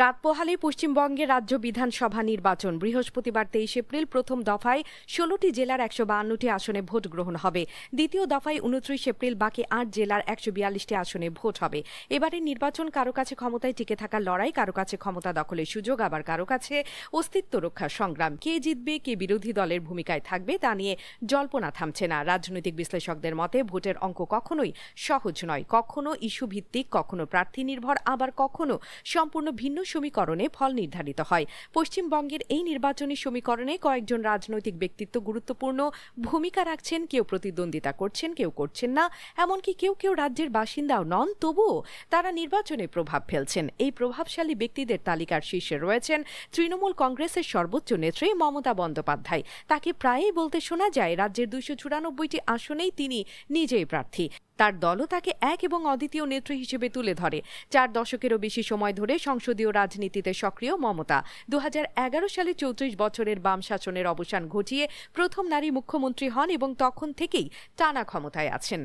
রাত পোহালে পশ্চিমবঙ্গের রাজ্য বিধানসভা নির্বাচন। বৃহস্পতিবার 23 এপ্রিল প্রথম দফায় 16টি জেলার 152টি আসনে ভোট গ্রহণ হবে। দ্বিতীয় দফায় 29 এপ্রিল বাকি 8 জেলার 142টি আসনে ভোট হবে। এবারের নির্বাচন কারো কাছে ক্ষমতায় টিকে থাকার লড়াই, কারো কাছে ক্ষমতা দখলের সুযোগ, আবার কারো কাছে অস্তিত্ব রক্ষার সংগ্রাম। কে জিতবে, কে বিরোধী দলের ভূমিকায় থাকবে তা নিয়ে জল্পনা থামছে না। রাজনৈতিক বিশ্লেষকদের মতে ভোটের অঙ্ক কখনোই সহজ নয়। কখনো ইস্যু ভিত্তিক, কখনো প্রার্থী নির্ভর, আবার কখনো সম্পূর্ণ ভিন্ন সমীকরণে ফল নির্ধারিত হয়। পশ্চিমবঙ্গের এই নির্বাচনী সমীকরণে কয়েকজন রাজনৈতিক ব্যক্তিত্ব গুরুত্বপূর্ণ ভূমিকা রাখছেন। কেউ প্রতিদ্বন্দ্বিতা করছেন, কেউ করছেন না, এমনকি কেউ কেউ রাজ্যের বাসিন্দাও নন, তবুও তারা নির্বাচনে প্রভাব ফেলছেন। এই প্রভাবশালী ব্যক্তিদের তালিকার শীর্ষে রয়েছেন তৃণমূল কংগ্রেসের সর্বোচ্চ নেত্রী মমতা বন্দ্যোপাধ্যায়। তাকে প্রায়ই বলতে শোনা যায় রাজ্যের 294টি আসনেই তিনি নিজেই প্রার্থী। তার দলও তাকে এক এবং অদ্বিতীয় নেত্রী হিসেবে তুলে ধরে। 4 দশকেরও বেশি সময় ধরে সংসদীয় রাজনীতিতে সক্রিয় মমতা 2011 সালে 34 বছরের বাম শাসনের অবসান ঘটিয়ে প্রথম নারী মুখ্যমন্ত্রী হন এবং তখন থেকেই টানা ক্ষমতায় আছেন।